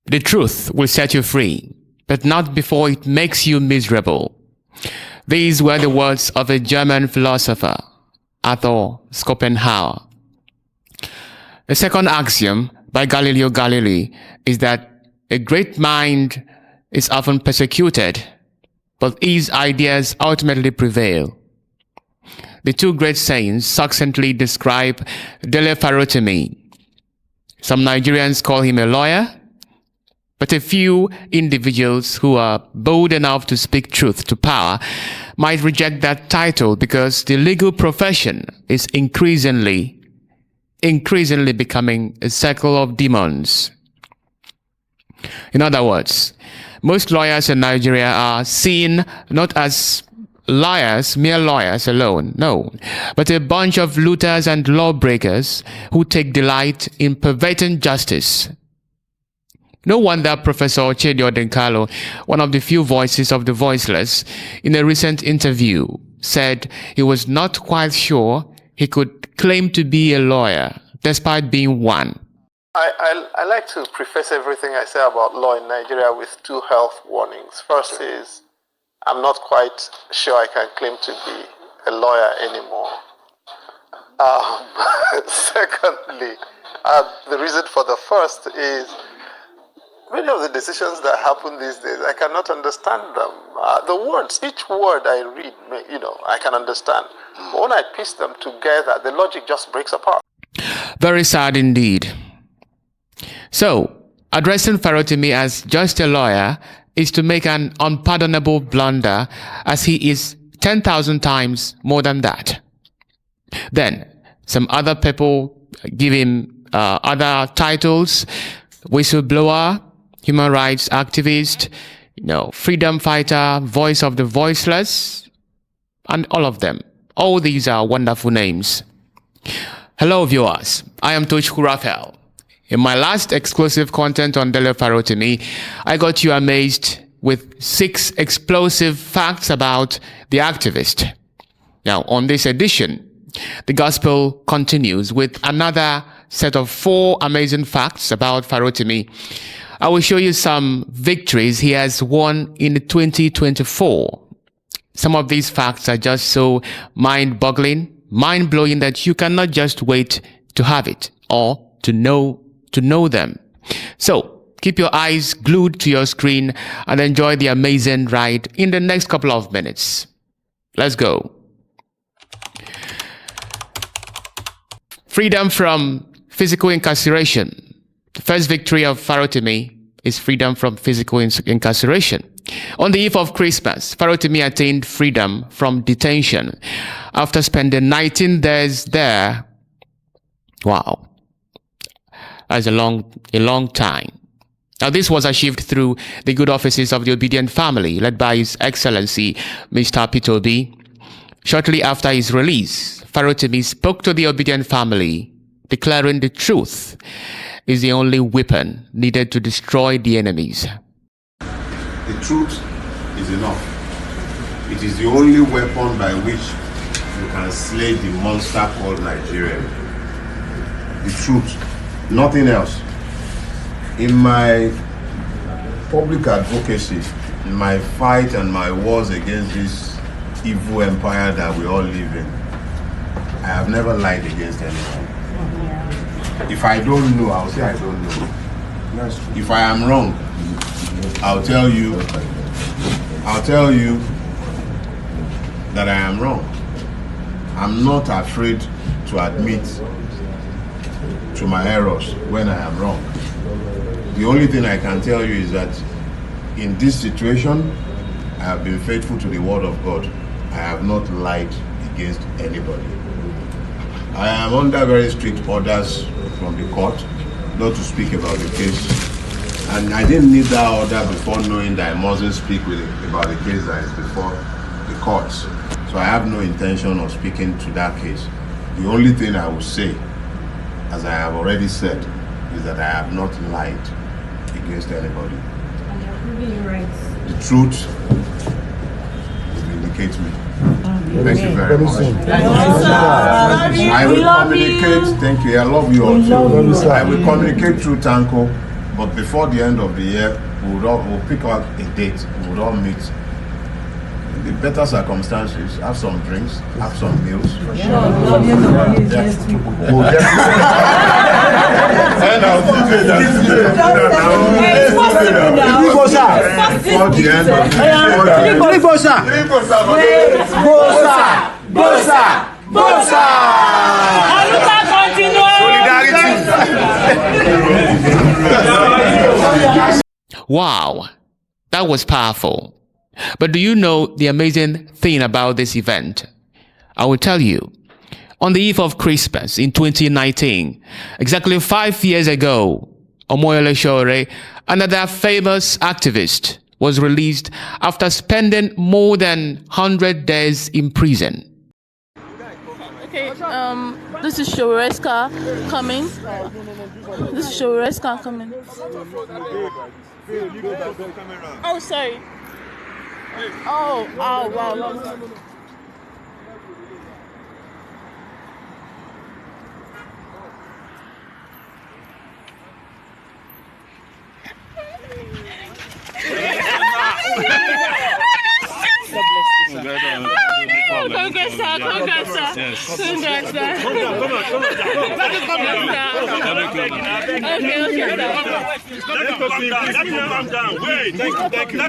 The truth will set you free, but not before it makes you miserable. These were the words of a German philosopher, Arthur Schopenhauer. The second axiom by Galileo Galilei is that a great mind is often persecuted, but his ideas ultimately prevail. The two great saints succinctly describe Dele Farotimi. Some Nigerians call him a lawyer, but a few individuals who are bold enough to speak truth to power might reject that title because the legal profession is increasingly becoming a circle of demons. In other words, most lawyers in Nigeria are seen not as lawyers, mere lawyers alone, no, but a bunch of looters and lawbreakers who take delight in perverting justice. No wonder Professor Chedi Odenkalo, one of the few voices of the voiceless, in a recent interview said he was not quite sure he could claim to be a lawyer, despite being one. I like to preface everything I say about law in Nigeria with two health warnings. First is, I'm not quite sure I can claim to be a lawyer anymore. Secondly, the reason for the first is, many of the decisions that happen these days, I cannot understand them. The words, each word I read, I can understand. But when I piece them together, the logic just breaks apart. Very sad indeed. So, addressing Farotimi as just a lawyer is to make an unpardonable blunder, as he is 10,000 times more than that. Then, some other people give him other titles: whistleblower, human rights activist, freedom fighter, voice of the voiceless, and all of them. All these are wonderful names. Hello viewers, I am Tochukwu Raphael. In my last exclusive content on Dele Farotimi, I got you amazed with 6 explosive facts about the activist. Now, on this edition, the gospel continues with another set of 4 amazing facts about Farotimi. I will show you some victories he has won in 2024. Some of these facts are just so mind-boggling, mind-blowing that you cannot just wait to have it or to know them. So keep your eyes glued to your screen and enjoy the amazing ride in the next couple of minutes. Let's go. Freedom from physical incarceration. The first victory of Farotimi is freedom from physical incarceration. On the eve of Christmas, Farotimi attained freedom from detention after spending 19 days there. Wow. That's a long time. Now, this was achieved through the good offices of the obedient family, led by His Excellency, Mr. Peter Obi. Shortly after his release, Farotimi spoke to the obedient family, declaring the truth is the only weapon needed to destroy the enemies. The truth is enough. It is the only weapon by which you can slay the monster called Nigeria. The truth. Nothing else. In my public advocacy, in my fight and my wars against this evil empire that we all live in, I have never lied against anyone. If I don't know, I'll say I don't know. If I am wrong, I'll tell you that I am wrong. I'm not afraid to admit to my errors when I am wrong. The only thing I can tell you is that in this situation, I have been faithful to the word of God. I have not lied against anybody. I am under very strict orders from the court not to speak about the case. And I didn't need that order before knowing that I mustn't speak about the case that is before the courts. So I have no intention of speaking to that case. The only thing I will say, as I have already said, is that I have not lied against anybody. And you're proving your rights. The truth will vindicate me. Thank you very much. I will communicate. Thank you. I love you all too. I will communicate through Tanko, But before the end of the year, we'll pick out a date. We'll all meet in the better circumstances, have some drinks, have some meals. We'll Wow, that was powerful. But do you know the amazing thing about this event? I will tell you. On the eve of Christmas in 2019, exactly 5 years ago, Omoyole Sowore, another famous activist, was released after spending more than 100 days in prison. Okay, this is Shoreska coming. This is Shoreska coming. Oh, sorry. Oh, wow. Congrats, sir. Calm down. Wait. Thank you.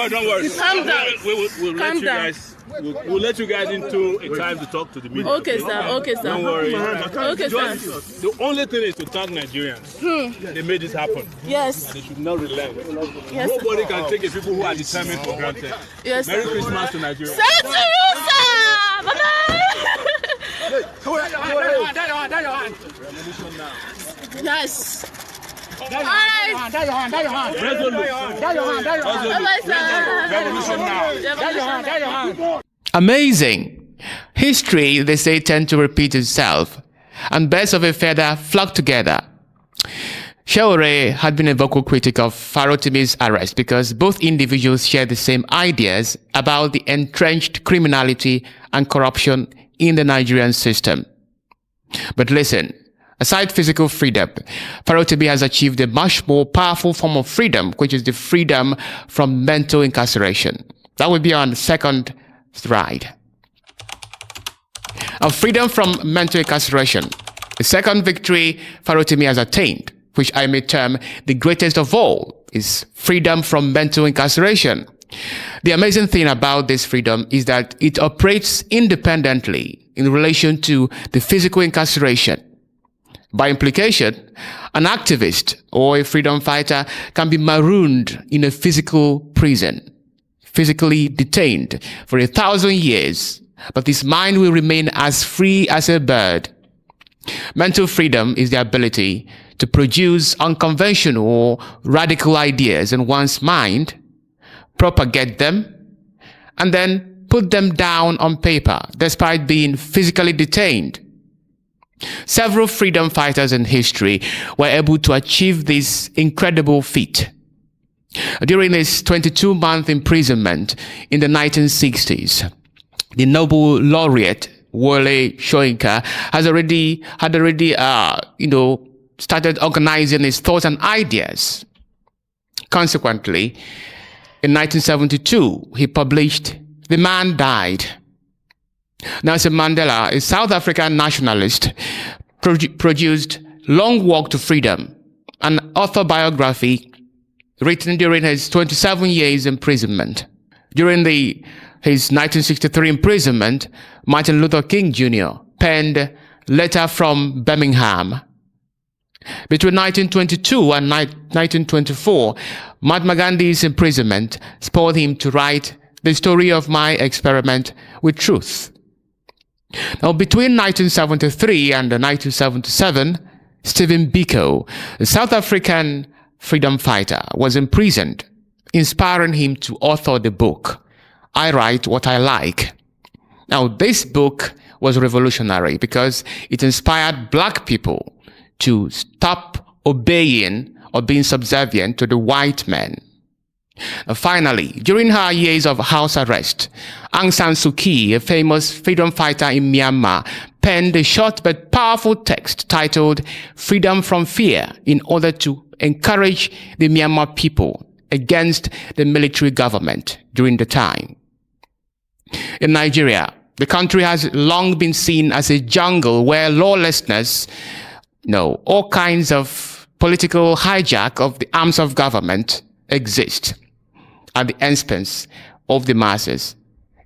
Don't worry. Calm down. We'll let you guys into a time to talk to the media. Okay, sir. Don't worry. Okay, sir. The only thing is to thank Nigerians. They made this happen. Yes. They should not relent. Yes. Nobody can take the people who are determined for granted. Yes. Merry Christmas to Nigeria. Same to you, sir. Bye-bye. Yes. All right. Amazing. History, they say, tend to repeat itself, and birds of a feather flock together. Sowore had been a vocal critic of Farotimi's arrest because both individuals share the same ideas about the entrenched criminality and corruption in the Nigerian system. But listen, aside physical freedom, Farotimi has achieved a much more powerful form of freedom, which is the freedom from mental incarceration. That will be on the second slide. Of freedom from mental incarceration, the second victory Farotimi has attained, which I may term the greatest of all, is freedom from mental incarceration. The amazing thing about this freedom is that it operates independently in relation to the physical incarceration. By implication, an activist or a freedom fighter can be marooned in a physical prison, physically detained for 1,000 years, but his mind will remain as free as a bird. Mental freedom is the ability to produce unconventional or radical ideas in one's mind, propagate them, and then put them down on paper despite being physically detained. Several freedom fighters in history were able to achieve this incredible feat. During his 22-month imprisonment in the 1960s, the Nobel laureate Wole Soyinka had already started organizing his thoughts and ideas. Consequently, in 1972, he published The Man Died. Nelson Mandela, a South African nationalist, produced Long Walk to Freedom, an autobiography written during his 27 years imprisonment. During his 1963 imprisonment, Martin Luther King Jr. penned Letter from Birmingham. Between 1922 and 1924, Mahatma Gandhi's imprisonment spurred him to write The Story of My Experiment with Truth. Now, between 1973 and 1977, Stephen Biko, a South African freedom fighter, was imprisoned, inspiring him to author the book, I Write What I Like. Now, this book was revolutionary because it inspired black people to stop obeying or being subservient to the white men. Finally, during her years of house arrest, Aung San Suu Kyi, a famous freedom fighter in Myanmar, penned a short but powerful text titled Freedom from Fear in order to encourage the Myanmar people against the military government during the time. In Nigeria, the country has long been seen as a jungle where lawlessness, all kinds of political hijack of the arms of government exist at the expense of the masses.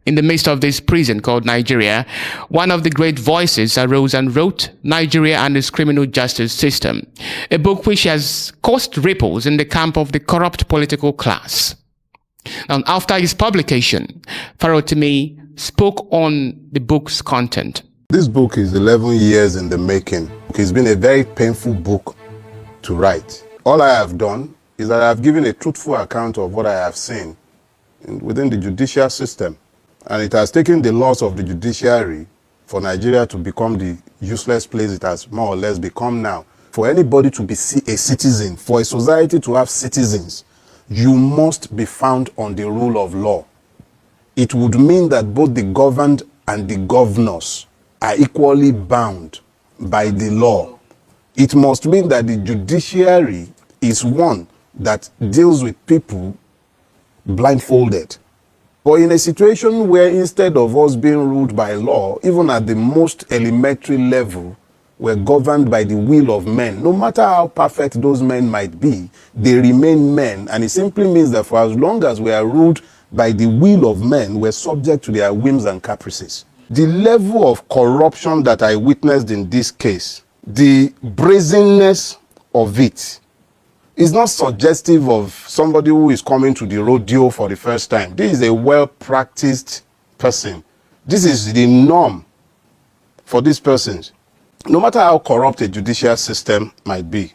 In the midst of this prison called Nigeria, one of the great voices arose and wrote Nigeria and its Criminal Justice System, a book which has caused ripples in the camp of the corrupt political class. Now, after his publication, Farotimi spoke on the book's content. This book is 11 years in the making. It's been a very painful book to write. All I have done is that I have given a truthful account of what I have seen within the judicial system. And it has taken the loss of the judiciary for Nigeria to become the useless place it has more or less become now. For anybody to be a citizen, for a society to have citizens, you must be found on the rule of law. It would mean that both the governed and the governors are equally bound by the law. It must mean that the judiciary is one that deals with people blindfolded. But in a situation where instead of us being ruled by law, even at the most elementary level, we're governed by the will of men, no matter how perfect those men might be, they remain men. And it simply means that for as long as we are ruled by the will of men, we're subject to their whims and caprices. The level of corruption that I witnessed in this case, the brazenness of it, is not suggestive of somebody who is coming to the rodeo for the first time. This is a well-practiced person. This is the norm for these persons. No matter how corrupt a judicial system might be,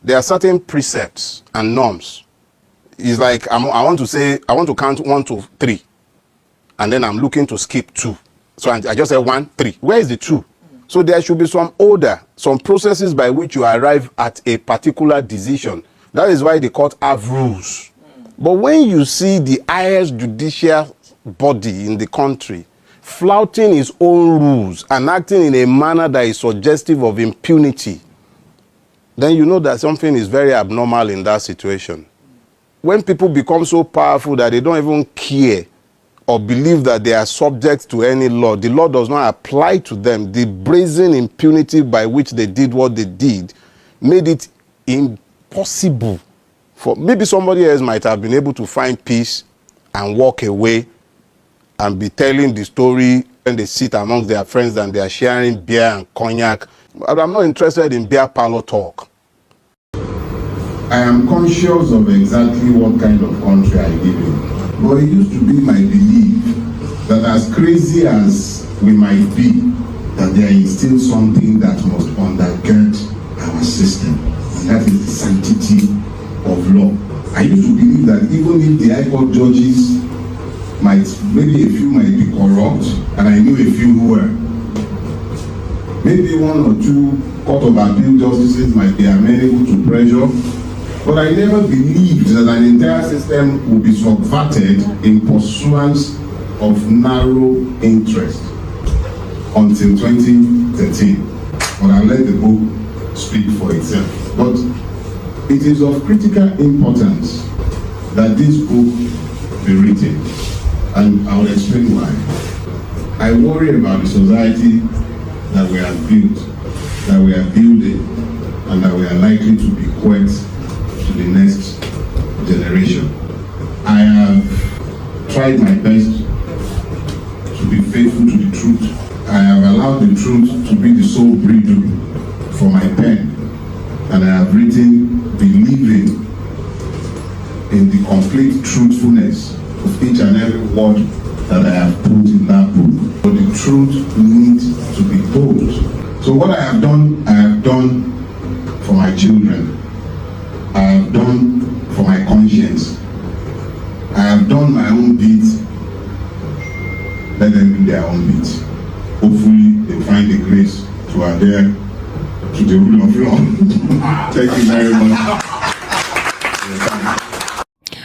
there are certain precepts and norms. It's like I want to count 1 to 3, and then I'm looking to skip 2. So I just say 1, 3. Where is the 2? So there should be some order, some processes by which you arrive at a particular decision. That is why the court have rules. But when you see the highest judicial body in the country flouting its own rules and acting in a manner that is suggestive of impunity, then you know that something is very abnormal in that situation. When people become so powerful that they don't even care or believe that they are subject to any law, the law does not apply to them. The brazen impunity by which they did what they did made it impossible for maybe somebody else might have been able to find peace and walk away and be telling the story when they sit amongst their friends and they are sharing beer and cognac. But I'm not interested in beer parlor talk. I am conscious of exactly what kind of country I live in. But it used to be my belief that as crazy as we might be, that there is still something that must undergird our system. And that is the sanctity of law. I used to believe that even if the High Court judges maybe a few might be corrupt, and I knew a few who were. Maybe 1 or 2 Court of Appeal justices might be amenable to pressure. But I never believed that an entire system would be subverted in pursuance of narrow interest until 2013. But I'll let the book speak for itself. But it is of critical importance that this book be written, and I will explain why. I worry about the society that we have built, that we are building, and that we are likely to bequeath to the next generation. I have tried my best to be faithful to the truth. I have allowed the truth to be the sole bridle for my pen, and I have written believing in the complete truthfulness of each and every word that I have put in that book. But the truth needs to be told. So what I have done for my children. I have done for my conscience. I have done my own bit. Let them do their own bit. Hopefully they find the grace to adhere to the rule of law. Thank you very much.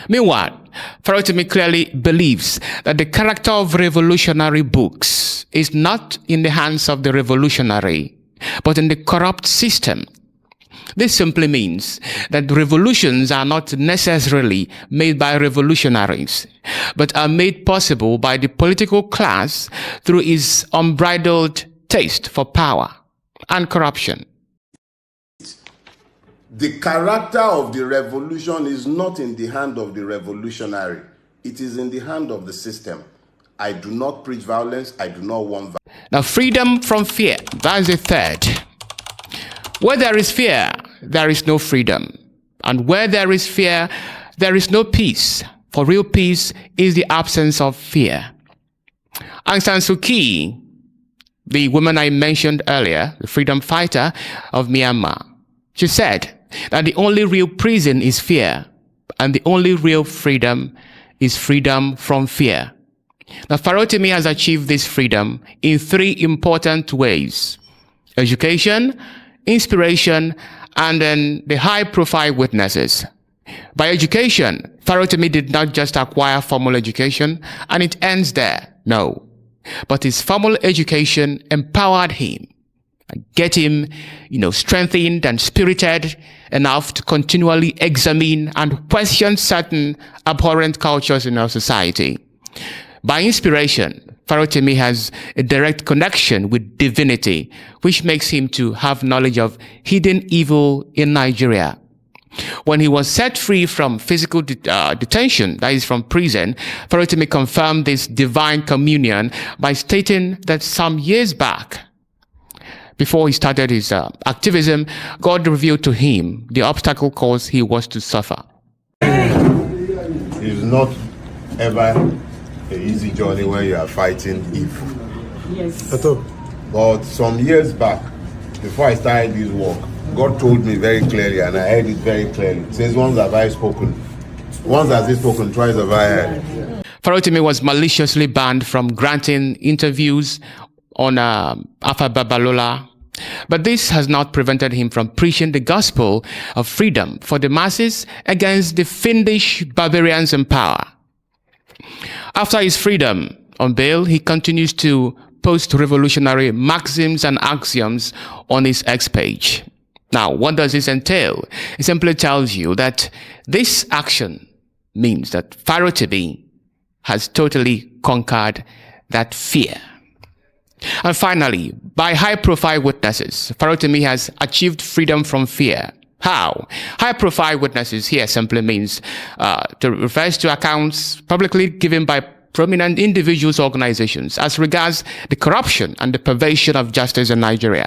Meanwhile, Farotimi clearly believes that the character of revolutionary books is not in the hands of the revolutionary, but in the corrupt system. This simply means that revolutions are not necessarily made by revolutionaries, but are made possible by the political class through its unbridled taste for power and corruption. The character of the revolution is not in the hand of the revolutionary. It is in the hand of the system. I do not preach violence. I do not want violence. Now, freedom from fear. That's the third. Where there is fear, there is no freedom. And where there is fear, there is no peace. For real peace is the absence of fear. Aung San Suu Kyi, the woman I mentioned earlier, the freedom fighter of Myanmar, she said that the only real prison is fear, and the only real freedom is freedom from fear. Now, Farotimi has achieved this freedom in three important ways: education, inspiration, and then the high-profile witnesses. By education, Farotimi did not just acquire formal education, and it ends there. No. But his formal education empowered him, get him, strengthened and spirited enough to continually examine and question certain abhorrent cultures in our society. By inspiration, Farotimi has a direct connection with divinity, which makes him to have knowledge of hidden evil in Nigeria. When he was set free from physical detention, that is from prison, Farotimi confirmed this divine communion by stating that some years back, before he started his activism, God revealed to him the obstacle course he was to suffer. It's not ever an easy journey when you are fighting evil. Yes. At all. But some years back, before I started this work, God told me very clearly, and I heard it very clearly. It says, once have I spoken, once has he spoken, twice have I heard. Farotimi was maliciously banned from granting interviews on Alpha Babalola, but this has not prevented him from preaching the gospel of freedom for the masses against the fiendish barbarians in power. After his freedom on bail, he continues to post revolutionary maxims and axioms on his X page. Now, what does this entail? It simply tells you that this action means that Farotimi has totally conquered that fear. And finally, by high-profile witnesses, Farotimi has achieved freedom from fear. How? High-profile witnesses here simply means refers to accounts publicly given by prominent individuals, organizations, as regards the corruption and the perversion of justice in Nigeria.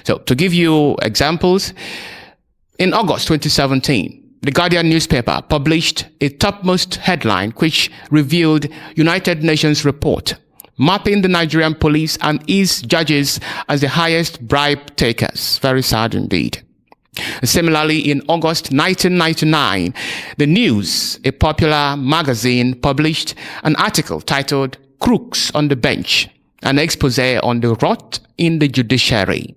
So, to give you examples, in August 2017, the Guardian newspaper published a topmost headline which revealed United Nations report mapping the Nigerian police and its judges as the highest bribe takers. Very sad indeed. Similarly, in August 1999, The News, a popular magazine, published an article titled "Crooks on the Bench," an expose on the rot in the judiciary.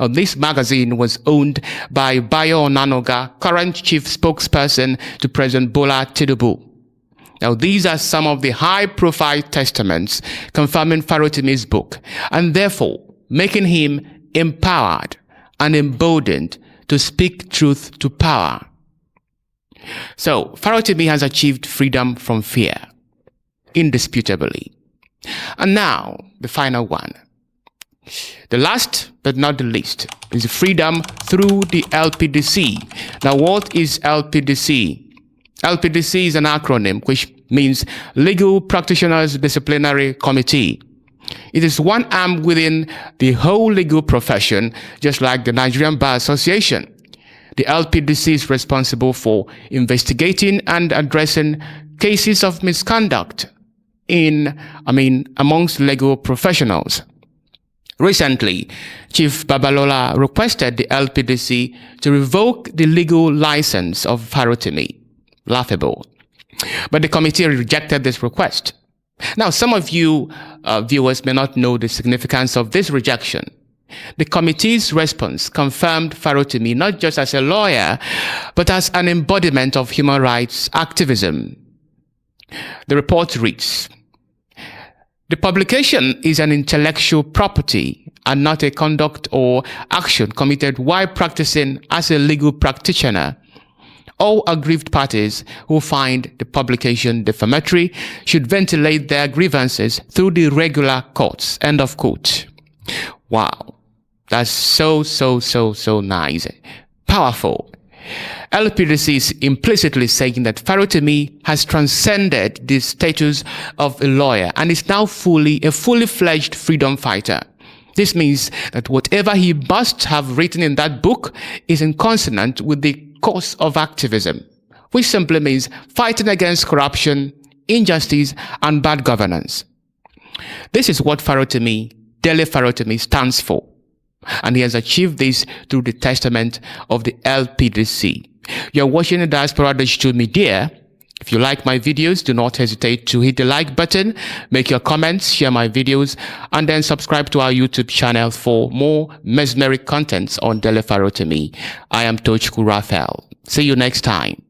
This magazine was owned by Bayo Onanoga, current chief spokesperson to President Bola Tinubu. Now, these are some of the high-profile testaments confirming Farotimi's book, and therefore making him empowered and emboldened to speak truth to power. So, Farotimi has achieved freedom from fear, indisputably. And now, the final one. The last, but not the least, is freedom through the LPDC. Now, what is LPDC? LPDC is an acronym which means Legal Practitioners Disciplinary Committee. It is one arm within the whole legal profession, just like the Nigerian Bar Association. The LPDC is responsible for investigating and addressing cases of misconduct amongst legal professionals. Recently, Chief Babalola requested the LPDC to revoke the legal license of Farotimi. Laughable. But the committee rejected this request. Now, some of you viewers may not know the significance of this rejection. The committee's response confirmed Farotimi not just as a lawyer, but as an embodiment of human rights activism. The report reads, The publication is an intellectual property and not a conduct or action committed while practicing as a legal practitioner. All aggrieved parties who find the publication defamatory should ventilate their grievances through the regular courts. End of quote. Wow. That's so nice. Powerful. LPDC is implicitly saying that Farotimi has transcended the status of a lawyer and is now a fully fledged freedom fighter. This means that whatever he must have written in that book is in consonant with the cause of activism, which simply means fighting against corruption, injustice, and bad governance. This is what Dele Farotimi stands for, and he has achieved this through the testament of the LPDC. You're watching the Diaspora Digital Media. If you like my videos, do not hesitate to hit the like button, make your comments, share my videos, and then subscribe to our YouTube channel for more mesmeric contents on Dele Farotimi. I am Tochku Raphael. See you next time.